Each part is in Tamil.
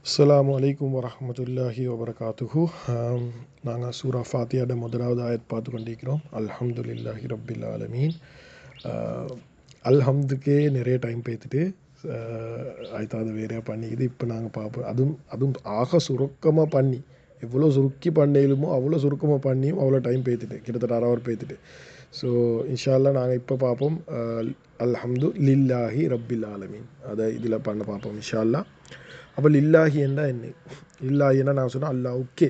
அஸ்ஸலாமு அலைக்கும் வரஹ்மத்துல்லாஹி வபரகாத்துஹு. நாங்கள் சூரா ஃபாத்தியாட முதலாவது ஆயத் பார்த்து கொண்டிருக்கிறோம். அல்ஹம்துலில்லாஹி ரப்பில் ஆலமீன். அல்ஹம்துக்கே நிறைய டைம் பேத்துட்டு ஆயத்தாவது அது வேறையாக பண்ணிக்குது. இப்போ நாங்கள் பார்ப்போம். அதுவும் அதுவும் ஆக சுருக்கமாக பண்ணி எவ்வளோ சுருக்கி பண்ணலுமோ அவ்வளோ சுருக்கமாக பண்ணியும் அவ்வளோ டைம் பேத்துட்டு கிட்டத்தட்ட 1 hour பேத்துட்டு. ஸோ இன்ஷா அல்லாஹ் நாங்கள் இப்போ பார்ப்போம். அல்ஹம்து லில்லாஹி ரப்பில் ஆலமீன் அதை இதில் பண்ண பார்ப்போம் இன்ஷா அல்லாஹ். அப்போ லில்லாஹி என்ன லில்லாஹின்னா நான் சொன்னேன் அல்லாஹ்வுக்கே.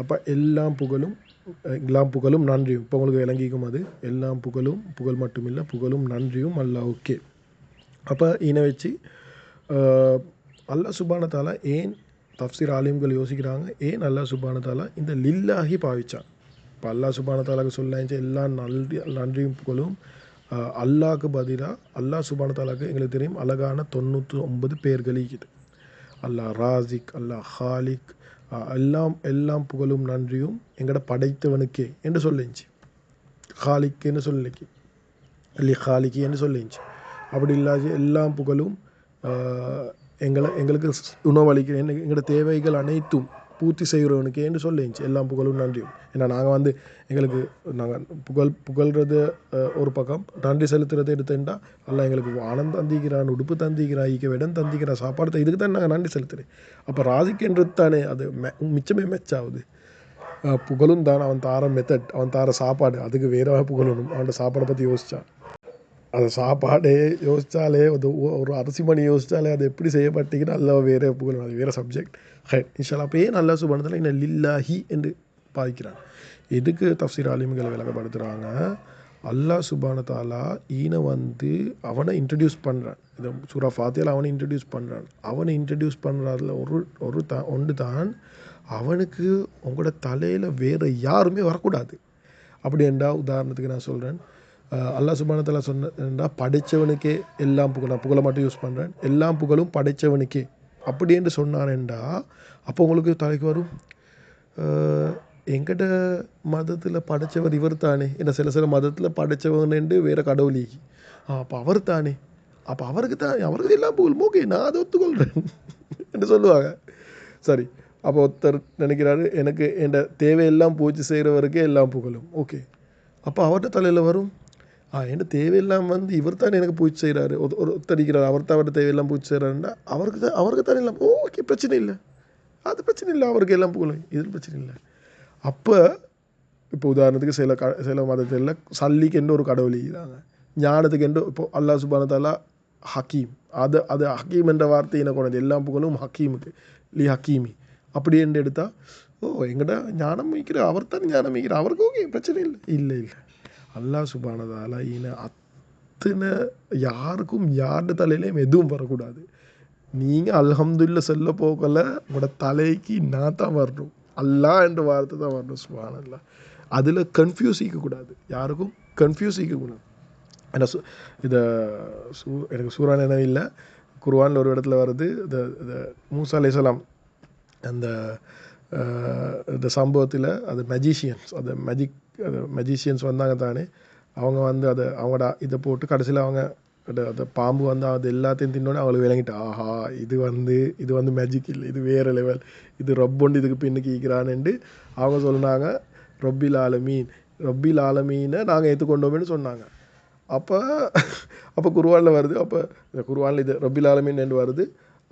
அப்போ எல்லாம் புகழும் நன்றியும். இப்போ உங்களுக்கு விளங்கிக்கும் அது எல்லாம் புகழ் மட்டுமில்லை, புகழும் நன்றியும் அல்லாஹ்வுக்கே. அப்போ இதை வச்சு அல்லாஹ் சுப்ஹானஹு தஆலா ஏன் தஃப்சீர் ஆலிம்கள் யோசிக்கிறாங்க, ஏன் அல்லாஹ் சுப்ஹானஹு தஆலா இந்த லில்லாஹி பாவிச்சான். இப்போ அல்லாஹ் சுப்ஹானஹு தஆலாக்கு சொல்லாச்சு எல்லாம் நன்றியும் புகழும் அல்லாஹ்க்கு பதிலாக அல்லாஹ் சுப்ஹானஹு தஆலாக்கு எங்களுக்கு தெரியும் அழகான 99 பேர்கள் இருக்குது. அல்லாஹ் ராசிக், அல்லாஹ் ஹாலிக், எல்லாம் புகழும் நன்றியும் எங்கட படைத்தவனுக்கே என்று சொல்லிச்சு. ஹாலிக்குன்னு சொல்லிக்கு இல்லை ஹாலிக்கு என்று சொல்லிச்சு. அப்படி இல்லாது எல்லாம் புகழும் எங்களுக்கு உணவளிக்கிறேன், எங்களோட தேவைகள் அனைத்தும் பூர்த்தி செய்கிறவனுக்கே என்று சொல்லிச்சு. எல்லாம் புகழும் நன்றியும். ஏன்னா நாங்கள் எங்களுக்கு நாங்கள் புகழ்கிறது ஒரு பக்கம், நன்றி செலுத்துறதை எடுத்துட்டா அல்ல எங்களுக்கு வானம் தந்திக்கிறான், உடுப்பு தந்திக்கிறான், ஈக்க இடம் தந்திக்கிறான், சாப்பாடு இதுக்கு தான் நாங்கள் நன்றி செலுத்துகிறேன். அப்போ ராசிக்குன்றது தானே அது மிச்சமே மெச்சாகுது. புகழும் தான் அவன் தார மெத்தட், அவன் தார சாப்பாடு, அதுக்கு வேற புகழணும். அவனோட சாப்பாடை பற்றி யோசித்தான், அந்த சாப்பாடே யோசித்தாலே ஒரு அரிசி மணி யோசித்தாலே அது எப்படி செய்யப்பட்டீங்கன்னா அல்ல வேறு புகழணும், அது வேறு சப்ஜெக்ட். இன்ஷால்லா அப்போ ஏன் நல்லா சுபானத்தில் என்ன லில்லாஹி என்று பாதிக்கிறான். எதுக்கு தஃப்சீர் ஆலிம்களை விளக்கப்படுத்துகிறாங்க, அல்லாஹ் சுப்ஹானஹு தஆலா அவனை இன்ட்ரடியூஸ் பண்ணுறான். இந்த சூரா ஃபாத்தியால அவனை இன்ட்ரடியூஸ் பண்ணுறான். அவனை இன்ட்ரடியூஸ் பண்ணுறதுல ஒன்று தான் அவனுக்கு உங்களோட தலையில் வேறு யாருமே வரக்கூடாது. அப்படி என்றால் உதாரணத்துக்கு நான் சொல்கிறேன், அல்லாஹ் சுப்ஹானஹு தஆலா சொன்னா படைத்தவனுக்கே எல்லாம் புகழ், நான் புகழை மட்டும் யூஸ் பண்ணுறேன், எல்லாம் புகழும் படைத்தவனுக்கே அப்படி என்று சொன்னானேண்டா அப்போ உங்களுக்கு தலைக்கு வரும் எங்கட மதத்தில் படைத்தவர் இவர் தானே, ஏன்னா சில மதத்தில் படைத்தவன் வேறு கடவுளி, அப்போ அவர் தானே, அப்போ அவருக்கு எல்லாம் புகழும், ஓகே நான் அதை ஒத்துக்கொள்கிறேன் என்று சொல்லுவாங்க. சரி, அப்போ ஒருத்தர் நினைக்கிறாரு எனக்கு என் தேவையெல்லாம் பூச்சி செய்கிறவருக்கே எல்லாம் புகழும், ஓகே. அப்போ அவர்கிட்ட தலையில் வரும் என் தேவையெல்லாம் இவர் தானே எனக்கு பூச்சி செய்கிறாரு, ஒருத்தடிக்கிறார், அவர்கிட்ட தேவையெல்லாம் பூச்சி செய்கிறாருன்னா அவருக்கு தானே எல்லாம், ஓகே பிரச்சனை இல்லை, அது பிரச்சனை இல்லை, அவருக்கு எல்லாம் புகழும், இதில் பிரச்சனை இல்லை. அப்போ இப்போ உதாரணத்துக்கு சில மதத்தில் சல்லிக்கு என்று ஒரு கடவுள் இருக்கிறாங்க, ஞானத்துக்கு என்று இப்போ அல்லாஹ் சுப்ஹானஹு தஆலா ஹக்கீம், அது ஹக்கீம் என்ற வார்த்தை என்ன கொண்டது, எல்லாம் புகழும் ஹக்கீமுக்கு, லி ஹக்கீமி அப்படி என்று எடுத்தால் எங்கடா ஞானம் வைக்கிற அவர் தான் ஞானம் வைக்கிற அவருக்கு ஓகே பிரச்சனை இல்லை. அல்லாஹ் சுப்ஹானஹு தஆலா அத்தனை யாருக்கும் யாருடைய தலையிலையும் எதுவும் வரக்கூடாது. நீங்கள் அல்ஹம்துலில்லாஹ் சொல்ல போகல உங்களோட தலைக்கு நான் தான் வரணும், அல்லாஹ் என்ற வார்த்தை தான் வரணும். சுப்ஹானல்லாஹ். அதில் கன்ஃபியூஸ் இருக்கக்கூடாது, யாருக்கும் கன்ஃபியூஸ் இருக்கக்கூடாது. ஏன்னா இதை எனக்கு சூரா நினைவு இல்லை, குர்ஆனில் ஒரு இடத்துல வருது, இந்த மூசா அலைஹிஸ்ஸலாம் அந்த சம்பவத்தில் அது மெஜிஷியன்ஸ் வந்தாங்க தானே, அவங்க அவங்களோட இதை போட்டு கடைசியில் அவங்க அந்த பாம்பு அது எல்லாத்தையும் தின்னோடனே அவங்களுக்கு விளங்கிட்டு, ஆஹா இது மேஜிக் இல்லை, இது வேறு லெவல், இது ரப்பொண்டு இதுக்கு பின்னுக்கு ஈக்கிறான்னு அவங்க சொன்னாங்க. ரப்பில் ஆலமீனை நாங்கள் ஏற்றுக்கொண்டோம்னு சொன்னாங்க. அப்போ குர்ஆனில் வருது, அப்போ இந்த குர்ஆனில் இது ரப்பில் ஆலமீன் என்று வருது.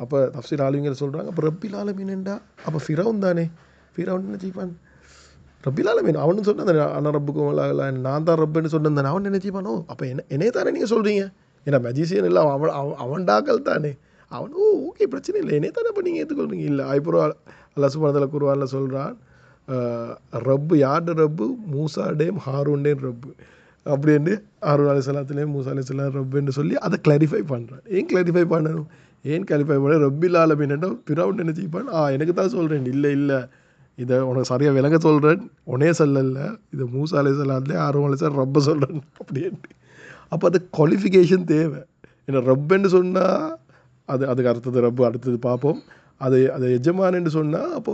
அப்போ தஃப்சீர் ஆலிம்கள் சொல்கிறாங்க, அப்போ ரப்பில் ஆலமீன் என்றா அப்போ ஃபிரௌன் தானே, ஃபிரௌன் என்ன செய்வான், ரப்பில் ஆலமீன் அவனு சொன்னான் அண்ணா ரப்புக்கும் நான் தான் ரப்புன்னு சொன்னேன் தானே, அவன் என்ன செய்வானோ, அப்போ என்னையே தானே நீங்கள் சொல்கிறீங்க, ஏன்னா மெஜிஷியன் இல்லை, அவன் டாக்கள் தானே, அவன் ஓகே பிரச்சனை இல்லை, என்னையே தானே அப்போ நீங்கள் ஏற்றுக்கொள்றீங்க. இல்லை அப்புறம் அல்லாஹ் சுப்ஹானஹு தஆலா குர்ஆனில் சொல்கிறான், ரப்பு யார்ட ரப்பு, மூசாடேம் ஹாரூன்டேம் ரப்பு அப்படின்னு, ஹாரூன் அலைஹிஸ்ஸலாத்துலேயும் மூசா அலைஹிஸ்ஸலாம் ரப்புன்னு சொல்லி அதை கிளாரிஃபை பண்ணுறான். ஏன் கிளாரிஃபை பண்ண ரப்பில் ஆலமீன் என்றால் ஃபிரௌன் என்ன செய்வான், எனக்கு தான் சொல்கிறேன், இல்லை இதை உனக்கு சரியாக விளங்க சொல்கிறேன், உனே சொல்லல, இதை மூசா அலைஹிஸ்ஸலாத்துலேயே ஹாரூன் அலைஹிஸ்ஸலாம் ரப்பை சொல்கிறேன் அப்படின்ட்டு. அப்போ அது குவாலிஃபிகேஷன் தேவை. ஏன்னா ரப்புன்னு சொன்னால் அதுக்கு அடுத்தது ரப்பு அடுத்தது பார்ப்போம், அது எஜமானன்னு சொன்னால் அப்போ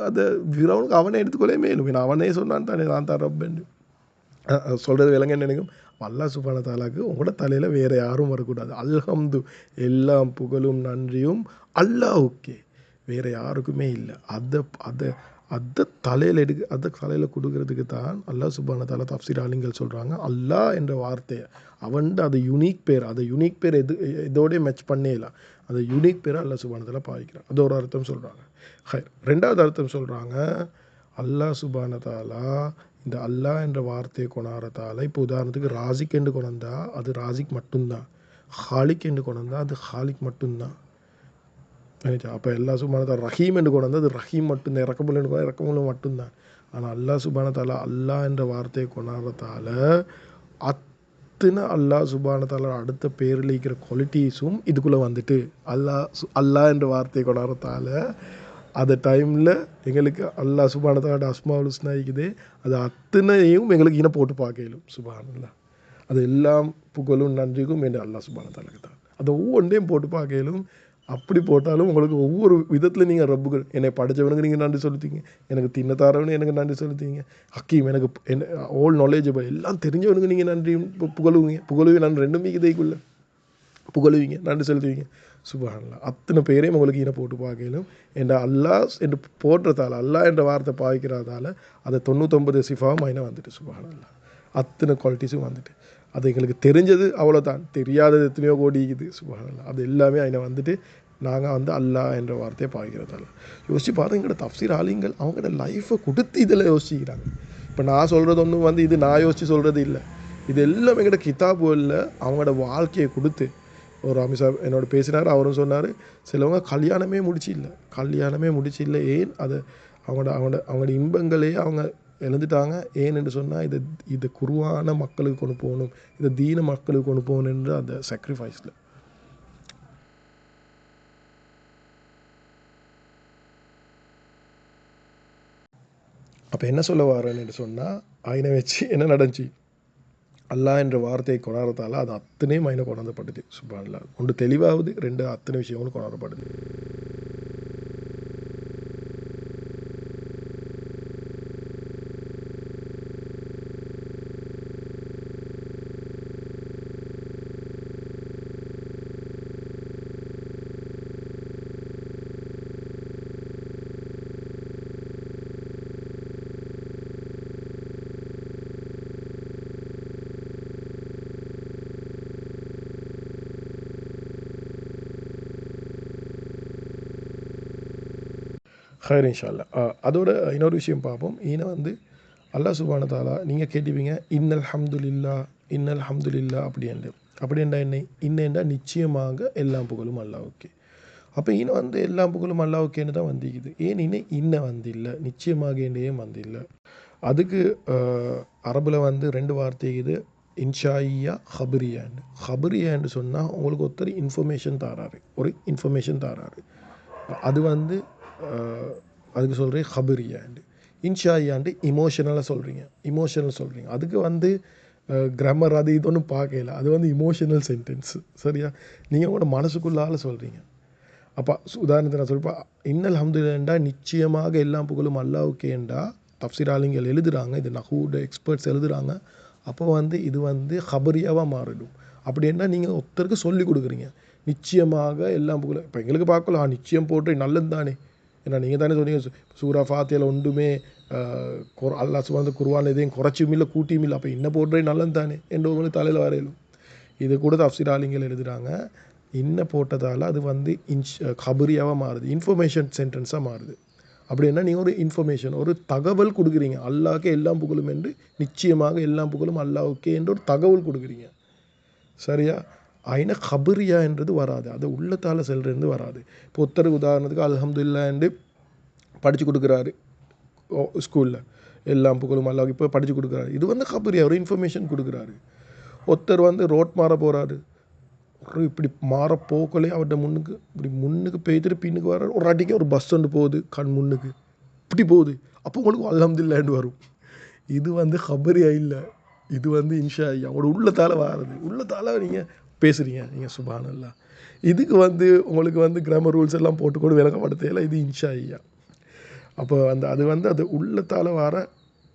அதை ஃபிரௌனுக்கு அவனே எடுத்துக்கொள்ளே மேலும், ஏன்னா அவனே சொன்னான் தானே நான் தான் ரப்புன்னு சொல்கிறது விளங்கன்னு நினைக்கும். அல்லாஹ் சுப்ஹானஹு தஆலாக்கு உங்களோட தலையில் வேறு யாரும் வரக்கூடாது. அல்ஹம்து எல்லாம் புகழும் நன்றியும் அல்லாஹ்வுக்கே, வேறு யாருக்குமே இல்லை. அதை அதை அதை தலையில் கொடுக்கறதுக்கு தான் அல்லாஹ் சுப்ஹானஹு வ தஆலா தஃப்சீர் ஆலிம்கள் சொல்கிறாங்க, அல்லாஹ் என்ற வார்த்தையை அவன்ட அது யூனிக் பேர், அதை யூனிக் பேர் இதோடய மேட்ச் பண்ணேலாம், அதை யூனிக் பேரை அல்லாஹ் சுப்ஹானஹு வ தஆலா பாவிக்கிறான். அது ஒரு அர்த்தம் சொல்கிறாங்க. ரெண்டாவது அர்த்தம் சொல்கிறாங்க, அல்லாஹ் சுப்ஹானஹு வ தஆலா இந்த அல்லாஹ் என்ற வார்த்தையை கொண்டாடுறதால, இப்போ உதாரணத்துக்கு ராசிக் என்று கொண்டா அது ராசிக் மட்டும்தான், ஹாலிக் என்று கொண்டா அது ஹாலிக் மட்டும்தான். அப்போ அல்லாஹ் சுப்ஹானஹு வ தஆலா ரஹீம் என்று கொண்டு அது ரஹீம் மட்டும்தான், இறக்கமுள்ள என்று இறக்கமுள்ள மட்டும்தான். ஆனால் அல்லாஹ் சுப்ஹானஹு வ தஆலா அல்லாஹ் என்ற வார்த்தையை கொண்டாடுறதால அத்தனை அல்லாஹ் சுப்ஹானஹு வ தஆலா அடுத்த பேரில் இருக்கிற குவாலிட்டிஸும் இதுக்குள்ளே வந்துட்டு, அல்லாஹ் என்ற வார்த்தையை கொண்டாடுறதால அந்த டைமில் எங்களுக்கு அல்லாஹ் சுப்ஹானஹு வ தஆலா அஸ்மாஉல் ஹுஸ்னா இருக்குது, அது அத்தனையும் எங்களுக்கு இன போட்டு பார்க்கலும். சுப்ஹானல்லாஹ், அது எல்லாம் புகழும் நன்றிக்கும் என்று அல்லாஹ் சுப்ஹானஹு வ தஆலாக்கு தான். அதை ஒவ்வொன்றையும் போட்டு பார்க்கலும். அப்படி போட்டாலும் உங்களுக்கு ஒவ்வொரு விதத்தில் நீங்கள் ரப்புகள், என்னை படித்தவனுக்கு நீங்கள் நன்றி செலுத்தீங்க, எனக்கு தின்னத்தாரவனு எனக்கு நன்றி செலுத்தீங்க, ஹக்கீம் எனக்கு ஓல் நாலேஜபிள் எல்லாம் தெரிஞ்சவனுக்கு நீங்கள் நன்றி புகழுவீங்க. நான் ரெண்டுமே இதைக்குள்ள புகழுவீங்க, நன்றி செலுத்துவீங்க. சுப்ஹானல்லாஹ், அத்தனை பேரையும் உங்களுக்கு ஈன போட்டு பார்க்கலும். என்ற அல்லாஹ் என்று போடுறதால, அல்லாஹ் என்ற வார்த்தை பாய்க்கிறதால அதை 99 சிஃபாவும் அதில் வந்துட்டு. சுப்ஹானல்லாஹ், அத்தனை குவாலிட்டிஸும் வந்துட்டு. அது எங்களுக்கு தெரிஞ்சது அவ்வளோதான், தெரியாதது எத்தனையோ கோடி இருக்குது. சுப்ஹானல்லாஹ், அது எல்லாமே அதில் வந்துட்டு நாங்கள் அல்லாஹ் என்ற வார்த்தையை பாய்க்கிறதால. யோசிச்சு பாருங்க, எங்களோட தஃப்சீர் ஆலிம்கள் அவங்களோட லைஃப்பை கொடுத்து இதில் யோசிக்கிறாங்க. இப்போ நான் சொல்கிறது ஒன்றும் இது நான் யோசித்து சொல்கிறது இல்லை, இது எல்லாம் எங்களோட கிதாபுகளில் அவங்களோட வாழ்க்கையை கொடுத்து. ஒரு அமிஷா என்னோட பேசினார், அவரும் சொன்னார், சிலவங்க கல்யாணமே முடிச்சு இல்லை. ஏன் அது அவங்களோட இன்பங்களே அவங்க எழுந்துட்டாங்க. ஏன் என்று சொன்னால் இது குர்ஆனை மக்களுக்கு கொண்டு போகணும், இதை தீன மக்களுக்கு கொண்டு போகணும் என்று அந்த சாக்ரிஃபைஸில். அப்போ என்ன சொல்ல வரேன்னு என்று சொன்னால், ஐனை வச்சு என்ன நடந்துச்சு, அல்லாஹ் என்ற வார்த்தையை கொண்டாடுறதால அது அத்தனையும் ஐனை கொண்டாடப்படுது. சுப்ஹானல்லாஹ், ஒன்று தெளிவாகுது, ரெண்டு அத்தனை விஷயங்களும் கொண்டாடப்படுது. ஹைர் இன்ஷா அல்லாஹ். அதோட இன்னொரு விஷயம் பார்ப்போம். அல்லாஹ் சுப்ஹானஹு வ தஆலா நீங்கள் கேட்டுப்பீங்க, இன்னல் ஹம்துலில்லாஹ் அப்படின்டா என்ன? இன்னேண்டா நிச்சயமாக எல்லாம் புகழும் அல்லாஹ்வுக்கே. அப்போ எல்லாம் புகழும் அல்லாஹ்வுக்கேன்னு தான் வந்திக்குது. ஏன் இல்லை, நிச்சயமாக என்னையும் இல்லை. அதுக்கு அரபில் ரெண்டு வார்த்தை இது, இன்ஷாயியா ஹபரியான்னு. ஹபரியான்னு சொன்னால் உங்களுக்கு ஒருத்தர் இன்ஃபர்மேஷன் தாராரு, அது அதுக்கு சொல்கிறேன் ஹபரியாண்டு. இன்ஷாயாண்டு இமோஷனல் சொல்கிறீங்க. அதுக்கு கிராமர் அது இது ஒன்றும் பார்க்கல, அது இமோஷனல் சென்டென்ஸு. சரியா, நீங்கள் உங்களோட மனசுக்குள்ளால் சொல்கிறீங்க. அப்போ உதாரணத்தை நான் சொல்லிப்பா, இன்னல் ஹம்துலில்லாஹ்ண்டா நிச்சயமாக எல்லாம் புகழும் அல்லாஹ்வுக்கேண்டா தஃப்சீர் ஆலிம்கள் எழுதுகிறாங்க, இது நஹூட எக்ஸ்பர்ட்ஸ் எழுதுகிறாங்க. அப்போ இது ஹபரியாவாக மாறிடும். அப்படின்னா நீங்கள் ஒருத்தருக்கு சொல்லி கொடுக்குறீங்க, நிச்சயமாக எல்லாம் புகழும். இப்போ எங்களுக்கு பார்க்கலாம், நிச்சயம் போட்டு நல்லது தானே, ஏன்னா நீங்கள் தானே சொன்னீங்க சூரா ஃபாத்தியாவில் ஒன்றுமே அல்லாஹ் சுப்ஹானஹு குர்ஆன் எதையும் குறைச்சியும் இல்லை கூட்டியும் இல்லை, அப்போ என்ன போடுறே நல்லது தானே என்று உங்களுக்கு தலையில் வரையிலும். இது கூட தஃப்சீர் ஆலிம்கள் எழுதுகிறாங்க, இன்ன போட்டதால் அது ஹபரியாவாக மாறுது, இன்ஃபர்மேஷன் சென்டென்ஸாக மாறுது. அப்படின்னா நீங்கள் ஒரு இன்ஃபர்மேஷன், ஒரு தகவல் கொடுக்குறீங்க, அல்லாஹ்க்கே எல்லாம் புகழும் என்று, நிச்சயமாக எல்லாம் புகழும் அல்லாஹ்வுக்கே என்று ஒரு தகவல் கொடுக்குறீங்க. சரியா, ஐன ஹபரியா என்றது வராது, அது உள்ளத்தால் செல்றது வராது. இப்போ ஒருத்தருக்கு உதாரணத்துக்கு அல்ஹம்துலில்லாஹ் என்று படித்து கொடுக்குறாரு ஸ்கூலில், எல்லாம் புகழும் அல்லாஹ்வுக்கு இப்போ படித்து கொடுக்குறாரு, இது ஹபரியா, ஒரு இன்ஃபர்மேஷன் கொடுக்குறாரு. ஒருத்தர் ரோட் மாற போகிறாரு, இப்படி மாற போக்கலே அவர்கிட்ட முன்னுக்கு பெய்துட்டு பின்னுக்கு வர ஒரு அடிக்க ஒரு பஸ் போகுது கண் முன்னுக்கு இப்படி போகுது, அப்போ உங்களுக்கு அல்ஹம்துலில்லாஹ்னு வரும். இது ஹபரியா இல்லை, இது இன்ஷாய்யா, அவங்களோட உள்ளத்தால் வாரது, உள்ளத்தால் நீங்கள் பேசுகிறீங்க. நீங்கள் சுப்ஹானல்லாஹ், இதுக்கு உங்களுக்கு கிராமர் ரூல்ஸ் எல்லாம் போட்டுக்கொண்டு விளக்கப்படுத்தையில இது இன்ஷாய்யா. அப்போ அது உள்ளத்தால் வர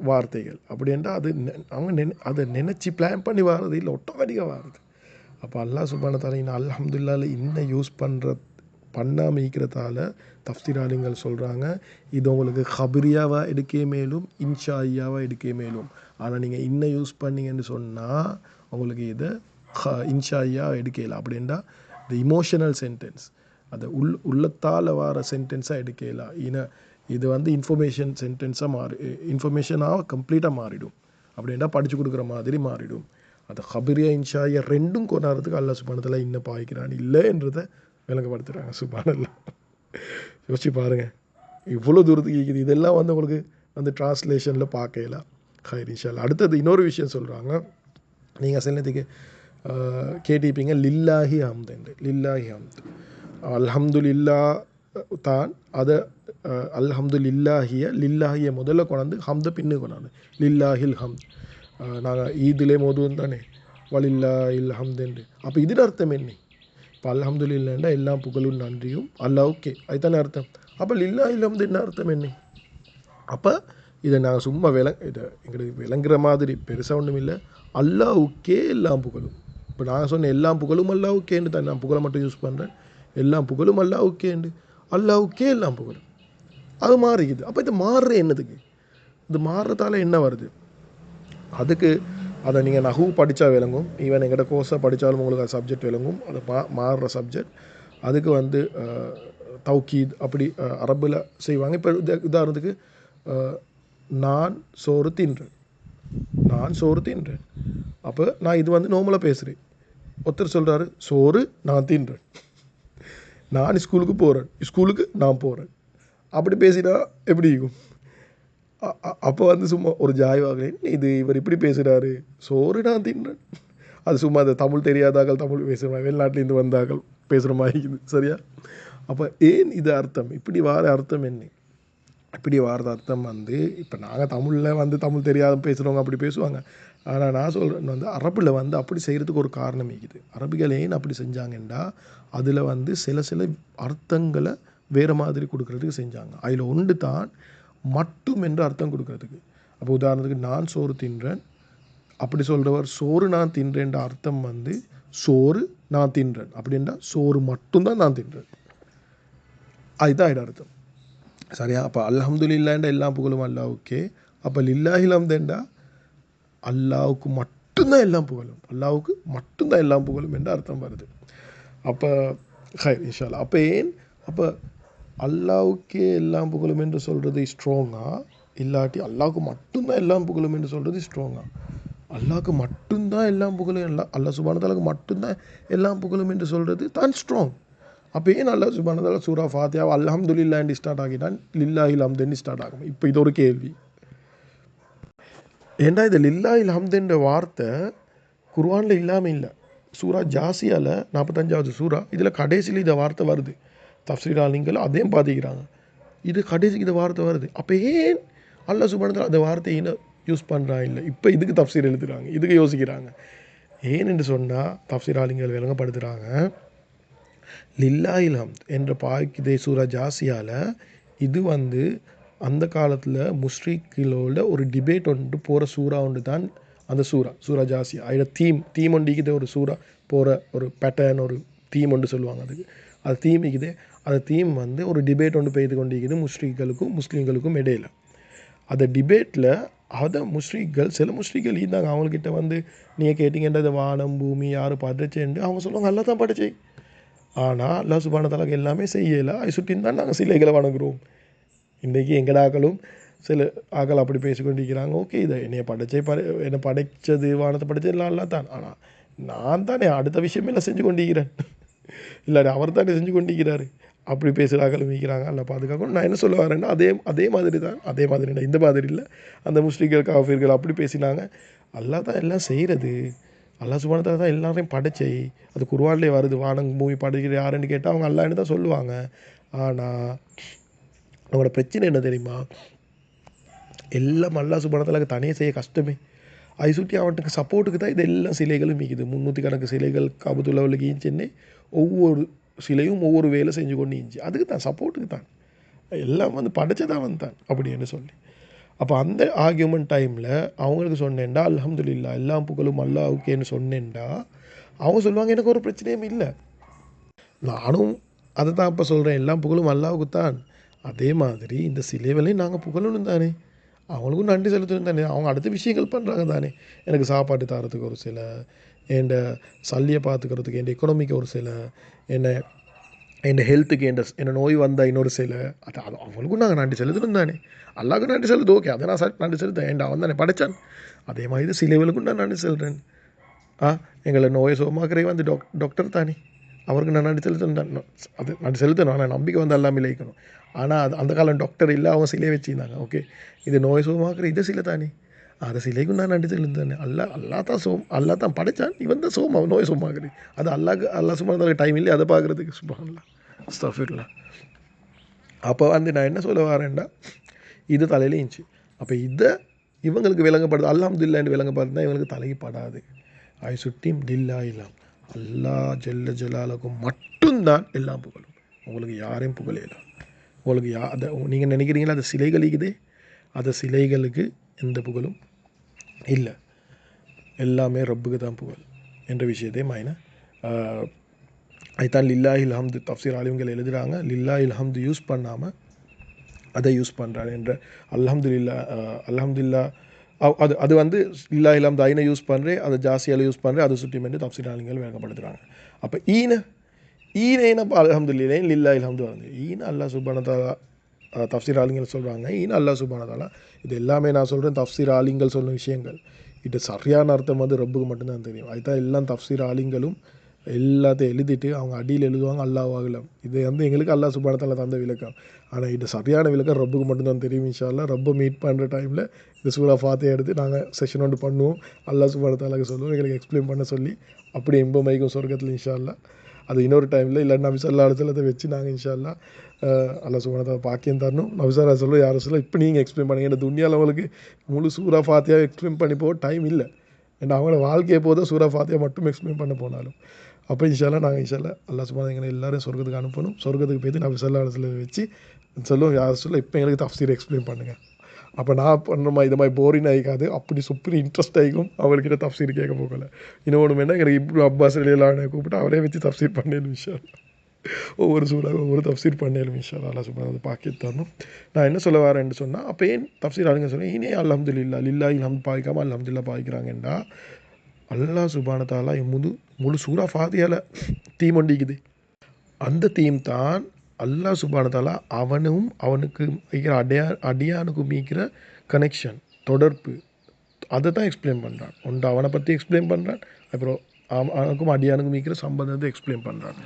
வார்த்தைகள். அப்படின்ட்டா அவங்க அதை நினச்சி பிளான் பண்ணி வாரது இல்லை, ஆட்டோமேட்டிக்காக வாரது. அப்போ அல்லாஹ் சுப்ஹானஹு வ தஆலா அல்ஹம்துலில்லாஹ்ல இன்னும் யூஸ் பண்ணாமல் இருக்கிறதால தஃப்சீராளிங்கள் சொல்கிறாங்க இது உங்களுக்கு ஹபிரியாவாக எடுக்க மேலும் இன்ஷா ஐயாவாக எடுக்க மேலும். ஆனால் நீங்கள் இன்னும் யூஸ் பண்ணீங்கன்னு சொன்னால் உங்களுக்கு இதை இன்ஷா ஐயா எடுக்கல. அப்படின்னா இந்த இமோஷனல் சென்டென்ஸ் அது உள்ளத்தால் வர சென்டென்ஸாக எடுக்கலாம். இது வந்து இன்ஃபர்மேஷன் சென்டென்ஸாக இன்ஃபர்மேஷனாக கம்ப்ளீட்டாக மாறிடும். அப்படின்னா படித்து கொடுக்குற மாதிரி மாறிடும். அது ஹபிரியா இன்ஷாயா ரெண்டும் கொண்டாடுறதுக்கு அல்லாஹ் சுப்ஹானஹு வ தஆலா இன்னும் பாய்க்கிறான் இல்லைன்றதை விளங்கப்படுத்துகிறாங்க. சுப்ஹானல்லாஹ். யோசிச்சு பாருங்கள் இவ்வளோ தூரத்துக்கு இருக்குது. இதெல்லாம் வந்து உங்களுக்கு வந்து டிரான்ஸ்லேஷனில் பார்க்கலாம். ஹைர் இன்ஷா அல்லாஹ். அடுத்தது இன்னொரு விஷயம் சொல்கிறாங்க. நீங்கள் சில நேரத்துக்கு கேட்டிருப்பீங்க லில்லாஹி ஹம்து. லில்லாஹி ஹம்து அல்ஹம்துலில்லா தான் அதை லில்லாஹிய முதல்ல கொண்டாந்து ஹம்தை பின்னு கொண்டாந்து லில்லாஹில் ஹம்த். நாங்கள் ஈதிலே மோதுவோம் தானே வலில்லாஹில் ஹம்துண்டு. அப்போ இதில் அர்த்தம் என்ன? இப்போ அல்ஹம்துலில்லாண்டா எல்லா புகழும் நன்றியும் அல்லாஹ்வுக்கே, அதுதானே அர்த்தம். அப்போ லில்லாஹில் ஹம்து என்ன அர்த்தம் என்ன? அப்போ இதை நாங்கள் சும்மா இதை எங்களுக்கு விளங்குற மாதிரி பெருசாக ஒன்றும் இல்லை. அல்லாஹ்வுக்கே எல்லாம் புகழும். இப்போ நாங்கள் சொன்ன எல்லா புகழும் அல்லாஹ்வுக்கேன்னு தான். நான் புகழை மட்டும் யூஸ் பண்ணுறேன். எல்லா புகழும் அல்லாஹ்வுக்கேண்டு. அல்லாஹ்வுக்கே எல்லாம் புகழும். அது மாறிக்குது. அப்போ இது மாறுற என்னதுக்கு? இது மாறுறதால என்ன வருது? அதுக்கு அதை நீங்கள் நஹூ படித்தா விளங்கும். ஈவன் எங்கள்கிட்ட கோர்ஸை படித்தாலும் உங்களுக்கு அது சப்ஜெக்ட் விளங்கும். அது மாறுற சப்ஜெக்ட். அதுக்கு வந்து தௌக்கீத் அப்படி அரபில் செய்வாங்க. இப்போ உதாரணத்துக்கு நான் சோறு தின்றேன். அப்போ நான் இது வந்து நோமலாக பேசுகிறேன். ஒருத்தர் சொல்கிறாரு சோறு நான் தின்றேன். நான் ஸ்கூலுக்கு போகிறேன், ஸ்கூலுக்கு நான் போகிறேன். அப்படி பேசினா எப்படி இருக்கும்? அப்போ வந்து சும்மா ஒரு ஜாய்வாகிறேன் இது இவர் இப்படி பேசுகிறாரு, சோறு நான் தின்றேன். அது சும்மா அந்த தமிழ் தெரியாதாக்கள் தமிழ் பேசுகிற மாதிரி, வெளிநாட்டிலேருந்து வந்தாக்கள் பேசுகிற மாதிரி இருக்குது. சரியா? அப்போ ஏன் இது அர்த்தம்? இப்படி வார அர்த்தம் என்ன? இப்படி வாரது அர்த்தம் வந்து இப்போ நாங்கள் தமிழில் வந்து தமிழ் தெரியாத பேசுகிறவங்க அப்படி பேசுவாங்க. ஆனால் நான் சொல்கிறேன் வந்து அரபில் வந்து அப்படி செய்கிறதுக்கு ஒரு காரணம் இருக்குது. அரபிகள் ஏன் அப்படி செஞ்சாங்கன்னா அதில் வந்து சில அர்த்தங்களை வேறு மாதிரி கொடுக்கறதுக்கு செஞ்சாங்க. அதில் ஒன்று தான் மட்டும் என்று அர்த்தம் கொடுக்கறதுக்கு. அப்போ உதாரணத்துக்கு நான் சோறு தின்றேன் அப்படி சொல்கிறவர் சோறு நான் தின்றேன்ற அர்த்தம் வந்து சோறு நான் தின்றேன் அப்படின்னா சோறு மட்டும்தான் நான் தின்றேன். அதுதான் இது அர்த்தம். சரியா? அப்போ அல்ஹம்துலில்லாஹ்ன்ற எல்லா புகழும் அல்லாஹ்வுக்கே. அப்போ லில்லாஹில் ஹம்துண்டா அல்லாஹ்வுக்கு மட்டும்தான் எல்லாம் புகழும். அல்லாஹ்வுக்கு மட்டும்தான் எல்லாம் புகழும் என்ற அர்த்தம் வருது. அப்போ ஹைர் இன்ஷா அல்லாஹ். அப்போ ஏன் அப்போ அல்லாஹ்வுக்கே எல்லாம் புகழும் என்று சொல்கிறது ஸ்ட்ராங்காக, இல்லாட்டி அல்லாஹ்வுக்கு மட்டும்தான் எல்லாம் புகழும் என்று சொல்கிறது ஸ்ட்ராங்காக? அல்லாஹ்வுக்கு மட்டும்தான் எல்லாம் புகழும், அல்லாஹ் சுப்ஹானஹு வ தஆலாக்கு மட்டும்தான் எல்லாம் புகழும் என்று சொல்கிறது தான் ஸ்ட்ராங். அப்போ ஏன் அல்லாஹ் சுப்ஹானஹு வ தஆலா சூரா ஃபாத்திஹா அல்ஹம்துலில்லாஹ்னு ஸ்டார்ட் ஆகிட்டான், லில்லாஹில் ஹம்துன்னு ஸ்டார்ட் ஆகும்? இப்போ இது ஒரு கேள்வி. ஏன்னா இது லில்லாஹில் ஹம்துன்ற வார்த்தை குர்ஆனில் இல்லாமல் இல்லை. சூரா ஜாசியாவில் 45வது சூரா இதில் கடைசியில் இந்த வார்த்தை வருது. தஃப்சீராளிங்கள் அதையும் பாதிக்கிறாங்க. இது கடைசிக்கு இந்த வார்த்தை வருது. அப்போ ஏன் அல்லாஹ் சுப்ஹானஹு வ தஆலா அந்த வார்த்தையை இன்னும் யூஸ் பண்ணுறாங்க இல்லை? இப்போ இதுக்கு தஃப்சீர் எழுதுகிறாங்க, இதுக்கு யோசிக்கிறாங்க. ஏன் என்று சொன்னால் தஃப்சீராளிங்கள் விளங்கப்படுத்துகிறாங்க லில்லாஹில் ஹம்த் என்ற பாய்க்குதே சூரா ஜாசியாவில் இது வந்து அந்த காலத்தில் முஸ்ரிக்களோட ஒரு டிபேட் ஒன்று போகிற சூறா ஒன்று தான் அந்த சூரா ஜாசியா. அதில் தீம் ஒன்றிக்குதே ஒரு சூறா போகிற ஒரு பேட்டர்ன், ஒரு தீம் ஒன்று சொல்லுவாங்க. அது தீமிக்குதே. அந்த தீம் வந்து ஒரு டிபேட் ஒன்று பெய்து கொண்டிருக்குது முஸ்லீம்களுக்கும் இடையில். அந்த டிபேட்டில் சில முஸ்லிம்கள் இருந்தாங்க. அவங்கக்கிட்ட வந்து நீங்கள் கேட்டிங்கன்னா இந்த வானம் பூமி யார் படைச்சேன்னு அவங்க சொல்லுவாங்க அல்லா தான் படைச்சே. ஆனால் அல்லாஹ் சுப்ஹானஹு வ தஆலாக்கு எல்லாமே செய்யலை, அதை சுற்றின்னு தான் நாங்கள் சிலைகளை வணங்குறோம். இன்றைக்கி எங்கடாக்களும் சில ஆக்கள் அப்படி பேசிக்கொண்டிருக்கிறாங்க. ஓகே, இதை என்னை படைச்சது வானத்தை படைச்சது எல்லாம் அல்லா தான். ஆனால் நான் தானே அடுத்த விஷயமெல்லாம் செஞ்சு கொண்டிருக்கிறேன், இல்லாட்டி அவர் தானே செஞ்சு கொண்டிருக்கிறாரு. அப்படி பேசுகிறாக்களும் இருக்கிறாங்க. அல்ல பாதுகாக்கணும். நான் என்ன சொல்ல வரேன்னா அதே மாதிரி தான், இந்த மாதிரி இல்லை. அந்த முஸ்லிம்கள் காஃபிர்கள் அப்படி பேசினாங்க. அல்லா தான் எல்லாம் செய்கிறது, அல்லாஹ் சுப்ஹானஹு வ தஆலா தான் எல்லாரையும் படைச்சை. அது குர்ஆன்லேயே வருது, வானம் பூமி படைக்கிற யாருன்னு கேட்டால் அவங்க அல்லாஹ்னு தான் சொல்லுவாங்க. ஆனால் அவங்களோட பிரச்சனை என்ன தெரியுமா? எல்லாம் அல்லாஹ் சுப்ஹானஹு வ தஆலாக்கு தனியாக செய்ய கஷ்டமே. அதை சுற்றி அவனுக்கு சப்போர்ட்டுக்கு தான் இது எல்லா சிலைகளும் மிகுது. 300 கணக்கு சிலைகள் காபத்துல்லாவுக்கு ஈஞ்சின்னு ஒவ்வொரு சிலையும் ஒவ்வொரு வேலை செஞ்சு கொண்டு இருந்துச்சு. அதுக்கு தான் சப்போர்ட்டுக்கு தான், எல்லாம் வந்து படைச்சதான் வந்தான் அப்படின்னு சொல்லி. அப்போ அந்த ஆர்கியூமெண்ட் டைமில் அவங்களுக்கு சொன்னேன்டா அல்ஹம்துலில்லாஹ் எல்லாம் புகழும் அல்லாஹ்வுக்கேன்னு சொன்னேன்டா அவங்க சொல்லுவாங்க எனக்கு ஒரு பிரச்சனையும் இல்லை, நானும் அதை தான் இப்போ சொல்கிறேன், எல்லாம் புகழும் அல்லாவுக்கு தான். அதே மாதிரி இந்த சிலைகளையும் நாங்கள் புகழணும் தானே, அவங்களுக்கும் நன்றி செலுத்தணும் தானே. அவங்க அடுத்த விஷயங்கள் பண்ணுறாங்க தானே. எனக்கு சாப்பாடு தரத்துக்கு ஒரு சிலை, என் சல்லியை பார்த்துக்கிறதுக்கு, என் எக்கனாமிக்கு ஒரு சிலை, என்ன என் ஹெல்த்துக்கு என்ன நோய் வந்தால் இன்னொரு சிலை, அது அவங்களுக்கும் நாங்கள் நன்றி செலுத்தணும் தானே. அல்லாவுக்கு நன்றி செலுத்து, ஓகே, அதை நான் நன்றி செலுத்தேன், ஏன்டா அவன் தானே படைச்சான். அதே மாதிரி இது சிலைகளுக்கும் நான் நன்றி செலுத்துறேன். எங்களை நோயை சுகமாக்குறே வந்து டாக்டர் தானே, அவருக்கு நான் நன்றி செலுத்தணும். அது நன்றி செலுத்தணும், ஆனால் நம்பிக்கை வந்து எல்லாமே இழைக்கணும். ஆனால் அது அந்த காலம் டாக்டர் இல்லை, அவங்க சிலையை வச்சுருந்தாங்க. ஓகே, இது நோயை சுகமாக்குற இது சிலை தானே, அதை சிலைக்கும் நான் நன்றி செலுத்தானே. அல்லா தான் அல்லா தான் படைச்சான், இவன் தான் அவன் நோயை சுகமாக்குறது. அது அல்லா சும்மா டைம் இல்லை அதை பார்க்குறதுக்கு. சுப்ஹானல்லாஹ், அஸ்தக்ஃபிருல்லாஹ். அப்போ வந்து நான் என்ன சொல்ல வரேன்டா, இது தலையில இருந்துச்சு. அப்போ இதை இவங்களுக்கு விளங்கப்படுது, அல்ஹம்துலில்லாஹ்னு விளங்கப்படுதுன்னா இவங்களுக்கு தலைக்கு படாது. ஐ சுட்டீம் தில்லா இல்லாம், அல்லா ஜல்ல ஜலாலுக்கும் மட்டும்தான் எல்லாம் புகழும். உங்களுக்கு யாரையும் புகழலாம். உங்களுக்கு அதை நீங்கள் நினைக்கிறீங்களா அது சிலைகள் இருக்குதே, அந்த சிலைகளுக்கு எந்த புகழும் இல்லை, எல்லாமே ரப்புக்கு தான் புகழ் என்ற விஷயத்தை மைனா. அதுதான் லில்லாஹில் ஹம்து தஃப்சீர் ஆலிம்கள் எழுதுகிறாங்க. லில்லாஹில் ஹம்து யூஸ் பண்ணாமல் அதை யூஸ் பண்ணுறாரு என்ற அல்ஹம்துலில்லாஹ் அது வந்து லில்லாஹில் ஹம்து ஐனை யூஸ் பண்ணுறேன், அதை ஜாஸ்தியால் யூஸ் பண்ணுறேன், அதை சுற்றி வந்து தஃப்சீர் ஆலிம்கள் விளக்கப்படுத்துகிறாங்க. அப்போ ஈனப்போ அல்ஹம்துலில்லாஹ் லில்லாஹில் ஹம்து வந்து அல்லாஹ் சுப்ஹானஹு வ தஆலா தஃப்சீர் ஆலிம்கள் சொல்கிறாங்க. அல்லாஹ் சுப்ஹானஹு வ தஆலா. இது எல்லாமே நான் சொல்கிறேன் தஃப்சீர் ஆலிம்கள் சொல்லும் விஷயங்கள். இது சரியான அர்த்தம் வந்து ரப்புக்கு மட்டும்தான் தெரியும். அதுதான் எல்லாம் தஃப்சீர் ஆலிம்களும் எல்லாத்தையும் எழுதிட்டு அவங்க அடியில் எழுதுவாங்க அல்லாஹ் அஅலம். இது வந்து எங்களுக்கு அல்லாஹ் சுப்ஹானஹு வ தஆலா தந்த விளக்கம். ஆனால் இது சரியான விளக்கம் ரப்புக்கு மட்டும்தான் தெரியும். இன்ஷா அல்லாஹ் ரப்பை மீட் பண்ணுற டைமில் இந்த சூரா ஃபாத்திஹா எடுத்து நாங்கள் செஷன் ஒன்று பண்ணுவோம். அல்லாஹ் சுப்ஹானஹு வ தஆலாக்கு சொல்லுவோம், எங்களுக்கு எக்ஸ்பிளைன் பண்ண சொல்லி அப்படி எம்பமைக்கும் சொர்க்கத்தில் இன்ஷா அல்லாஹ். அது இன்னொரு டைமில் இல்லை நபி ஸல்லல்லாஹு அலைஹி வஸல்லத்தை வச்சு நாங்கள் இன்ஷா அல்லாஹ் அல்லாஹ் சுப்ஹானஹு வ தஆலா பாக்கியம் தரணும். நபி ஸல்லல்லாஹு அலைஹி வஸல்லம் யாரை சொல்ல இப்போ நீங்கள் எக்ஸ்பிளைன் பண்ணுங்க. இந்த துன்யாவில் அவங்களுக்கு முழு சூரா ஃபாத்திஹா எக்ஸ்பிளைன் பண்ணி போக டைம் இல்லை. ஏன்னா அவங்களோட வாழ்க்கையை போதும் சூரா ஃபாத்திஹா மட்டும் எக்ஸ்பிளைன் பண்ண போனாலும். அப்போ இன்ஷா அல்லாஹ் நாங்கள் இன்ஷா அல்லாஹ் அல்லாஹ் சுப்ஹானஹு எங்களை எல்லாரும் சொர்க்கத்துக்கு அனுப்பணும். சொர்க்கத்துக்கு போய்ட்டு நபி ஸல்லல்லாஹு அலைஹி வஸல்லம் வச்சு சொல்லுவோம், யாரை சொல்ல இப்போ எங்களுக்கு தஃப்சீர் எக்ஸ்பிளைன் பண்ணுங்கள். அப்போ நான் பண்ணுற மாதிரி இது மாதிரி போரிங் ஆகிக்காது, அப்படி சூப்பர் இன்ட்ரெஸ்ட் ஆகிக்கும். அவர்கிட்ட தஃப்சீர் கேட்க போகல. இன்னொன்று வேணால் எங்களுக்கு இப்னு அப்பாஸ் ரலியல்லாஹு அன்ஹு கூப்பிட்டு அவரே வச்சு தஃப்சீர் பண்ணேன் இன்ஷா அல்லாஹ். ஒவ்வொரு சூறாக ஒவ்வொரு தஃப்சீர் பண்ணேன் இன்ஷா அல்லாஹ். அல்லாஹ் சுப்ஹானஹு பாக்கி தரணும். நான் என்ன சொல்ல வரேன்னு சொன்னால், அப்போ ஏன் தஃப்சீர் ஆளுங்க சொல்லுவேன் இனே அல்ஹம்துலில்லாஹ் லில்லாஹில் ஹம்து பாய்க்காமல் அல்ஹம்துலில்லாஹ் பாய்க்கிறாங்கண்டா, அல்லாஹ் சுப்ஹானஹு தஆலா முழு சூரா ஃபாத்திஹால தீம் ஒண்டிக்குது. அந்த தீம் தான் அல்லாஹ் சுப்ஹானஹு தஆலா அவனுக்கு இருக்கிற அடியானுக்கும் இருக்கிற கனெக்ஷன், தொடர்பு, அதை தான் எக்ஸ்பிளைன் பண்ணுறான். ஒன்று அவனை பற்றி எக்ஸ்பிளைன் பண்ணுறான், அப்புறம் அவனுக்கும் அடியானுக்கும் இருக்கிற சம்பந்தத்தை எக்ஸ்பிளைன் பண்ணுறான்.